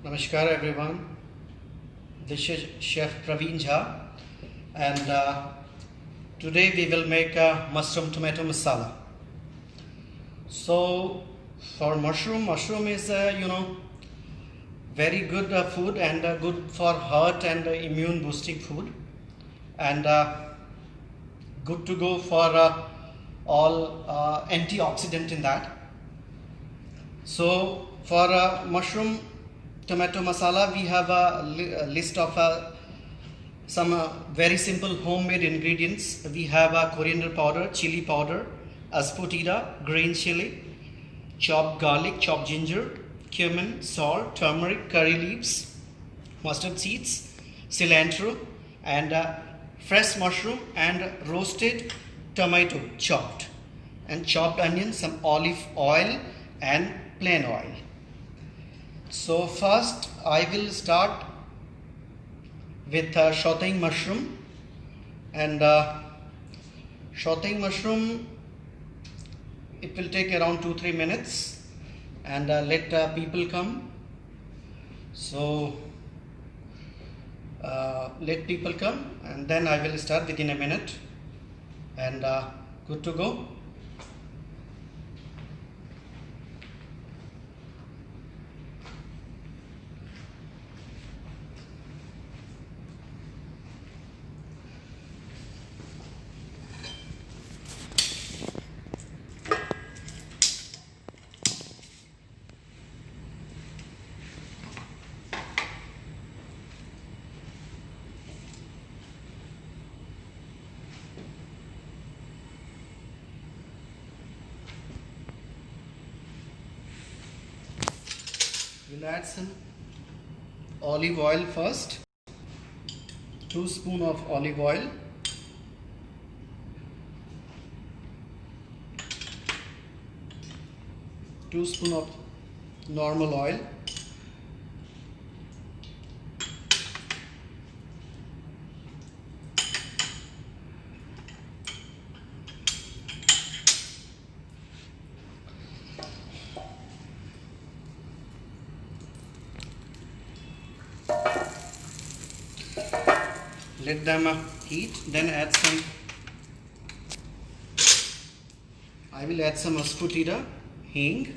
Namaskar everyone, this is Chef Praveen Jha, and today we will make a mushroom tomato masala. So for mushroom is very good food and good for heart and immune boosting food, and good to go for all antioxidant in that. So for mushroom tomato masala, we have a list of some very simple homemade ingredients. We have coriander powder, chili powder, asafoetida, green chili, chopped garlic, chopped ginger, cumin, salt, turmeric, curry leaves, mustard seeds, cilantro, and fresh mushroom, and roasted tomato chopped, and chopped onion, some olive oil and plain oil. So first I will start with sauteing mushroom, and sauteing mushroom, it will take around 2-3 minutes, and let people come. So let people come, and then I will start within a minute, and good to go. We'll add some olive oil first. 2 spoons of olive oil. Two spoons of normal oil. Let them heat, then add some, I will add some asafoetida, hing,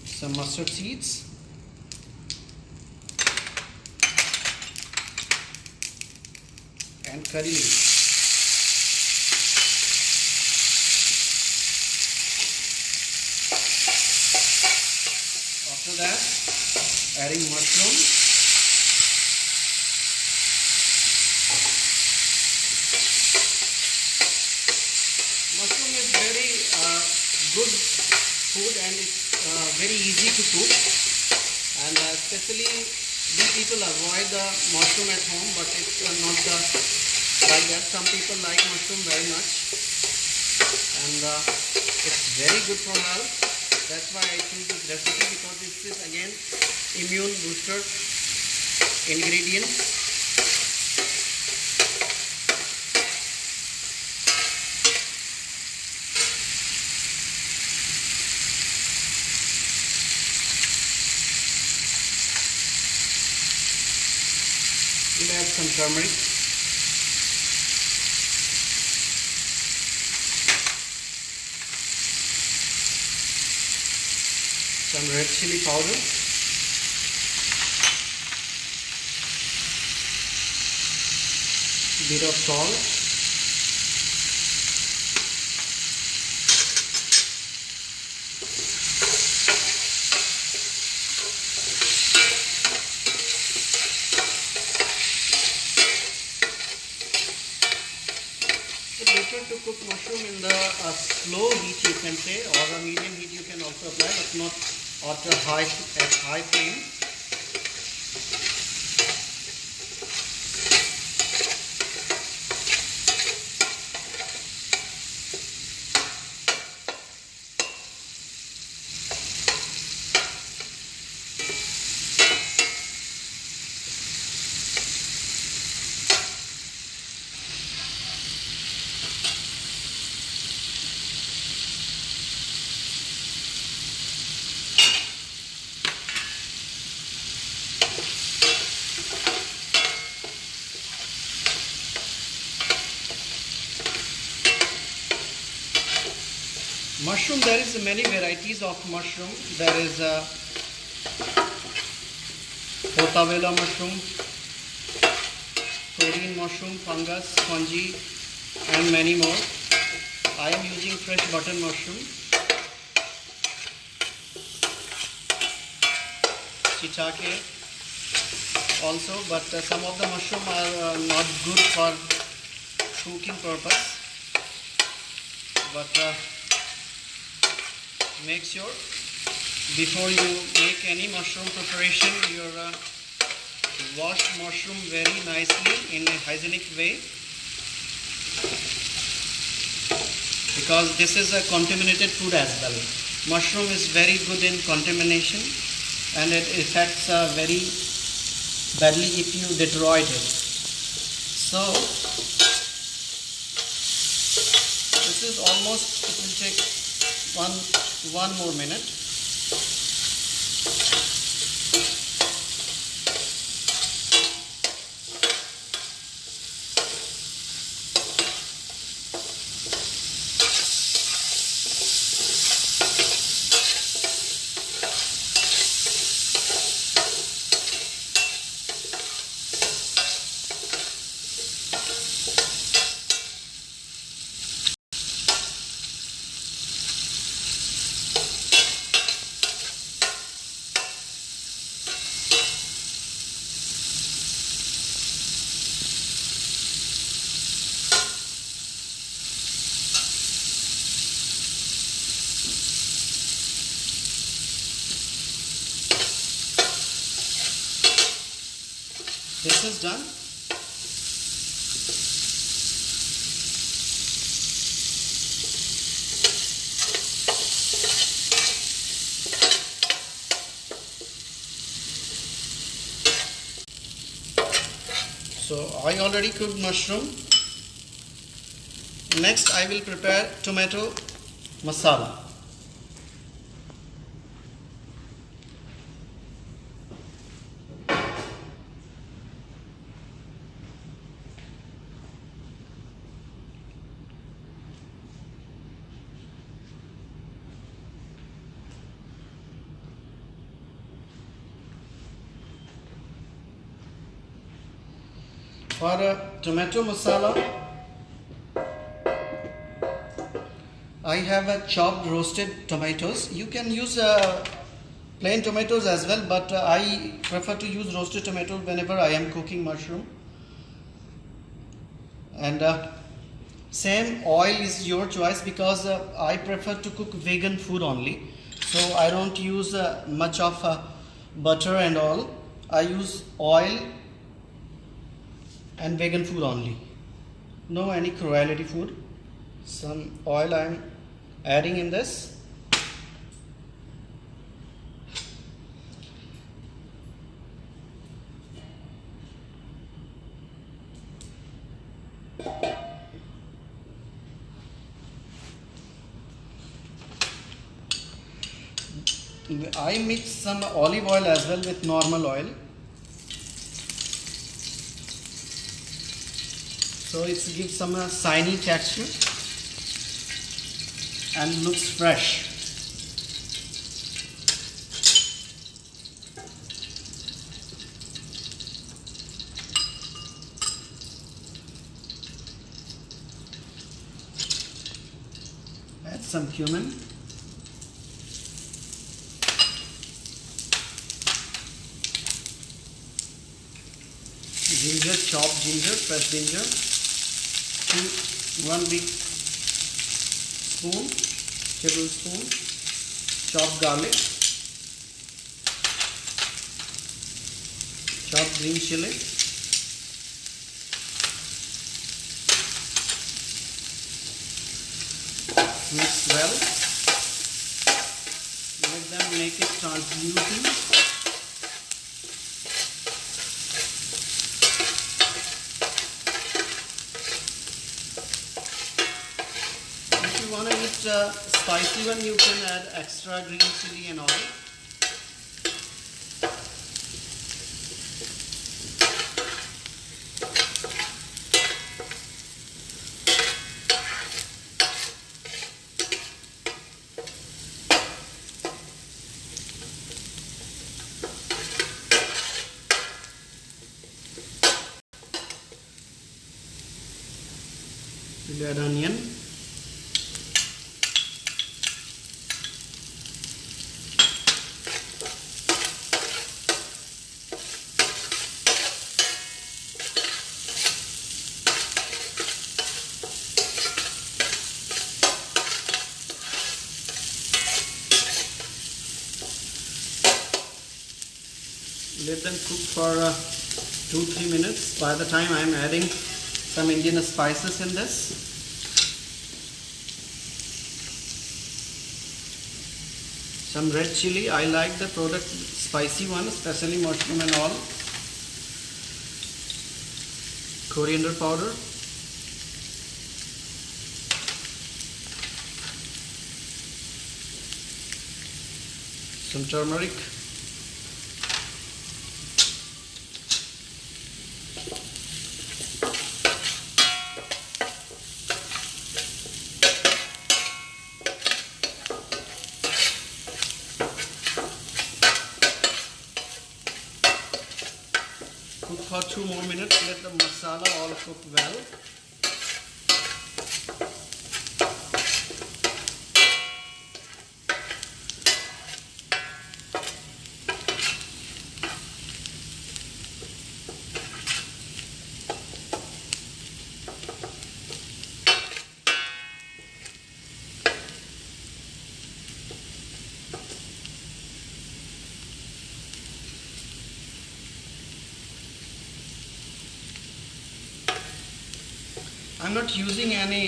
some mustard seeds, and curry leaves. After that, adding mushroom, is very good food, and it's very easy to cook, and especially we people avoid the mushroom at home, but it's not like that. Some people like mushroom very much, and it's very good for health. That's why I choose this recipe, because this is again immune booster ingredients. We'll add some turmeric. Some red chili powder, bit of salt, cook mushroom in the slow heat, you can say, or a medium heat you can also apply, but not at high flame. Mushroom, there is many varieties of mushroom. There is potavela mushroom, taurine mushroom, fungus, fungi, and many more. I am using fresh button mushroom, shiitake also, but some of the mushroom are not good for cooking purpose. But make sure before you make any mushroom preparation, you wash mushroom very nicely in a hygienic way, because this is a contaminated food as well. Mushroom is very good in contamination, and it affects very badly if you deteriorate it. So this is almost, it will take one more minute. This is done. So I already cooked mushroom. Next I will prepare tomato masala. For tomato masala, I have chopped roasted tomatoes. You can use plain tomatoes as well, but I prefer to use roasted tomatoes whenever I am cooking mushroom. And same oil is your choice, because I prefer to cook vegan food only. So I don't use much of butter and all. I use oil and vegan food only. No any cruelty food. Some oil I am adding in this. I mix some olive oil as well with normal oil. So it gives some shiny texture and looks fresh. Add some cumin. Ginger, chopped ginger, fresh ginger. 1 big tablespoon chopped garlic, chopped green chili, mix well, let them make it translucent. If you want to eat spicy one, you can add extra green chili and all. We'll add onion, let them cook for 2-3 minutes. By the time I am adding some Indian spices in this. Some red chili, I like the product spicy one, especially mushroom and all. Coriander powder. Some turmeric. Cook for 2 more minutes, let the masala all cook well. I'm not using any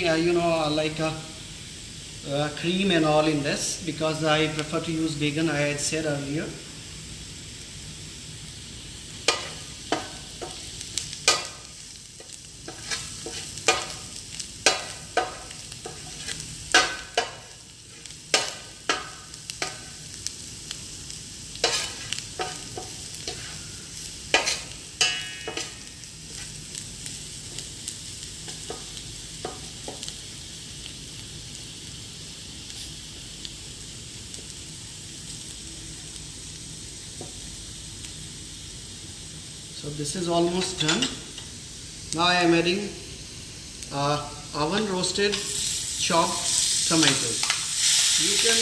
cream and all in this because I prefer to use vegan, I had said earlier. So this is almost done. Now I am adding oven roasted chopped tomatoes. You can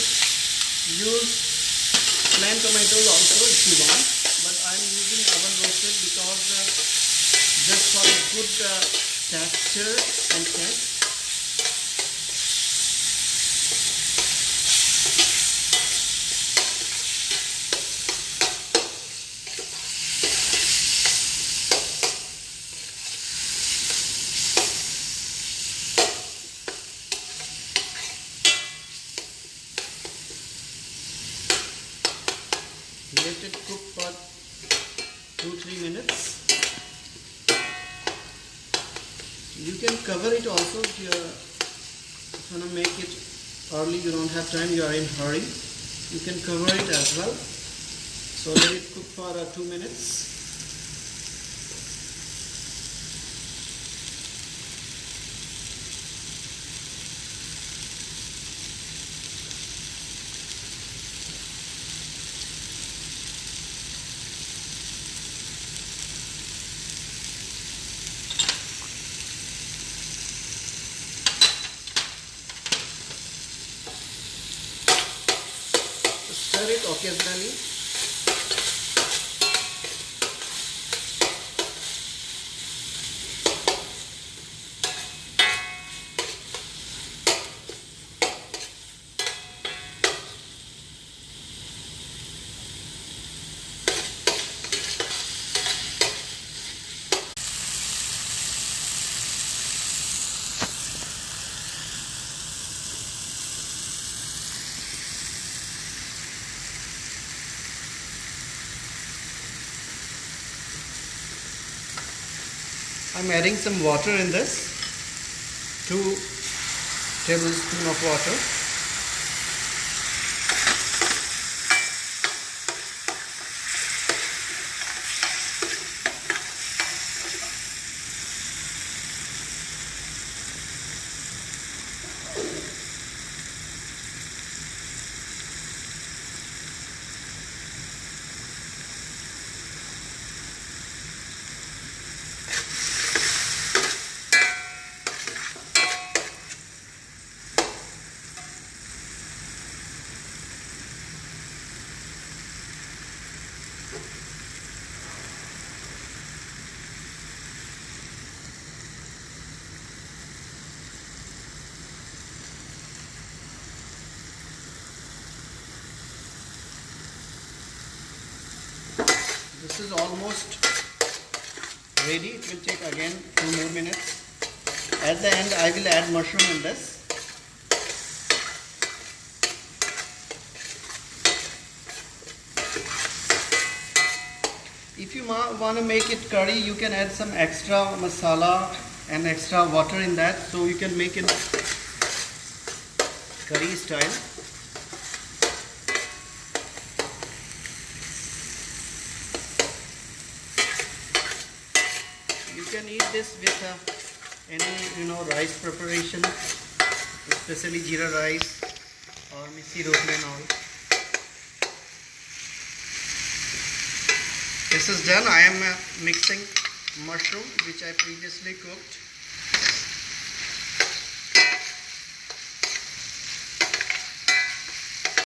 use plain tomatoes also if you want, but I am using oven roasted because just for a good texture and taste. Let it cook for 2-3 minutes. You can cover it also if you want to make it early, you don't have time, you are in hurry. You can cover it as well. So let it cook for 2 minutes. Stir it occasionally. I'm adding some water in this. 2 tablespoons of water. This is almost ready. It will take again 2 more minutes. At the end I will add mushroom in this. If you want to make it curry, you can add some extra masala and extra water in that, so you can make it curry style. You can eat this with any rice preparation, especially jeera rice or missi roti and all. This is done. I am mixing mushroom which I previously cooked.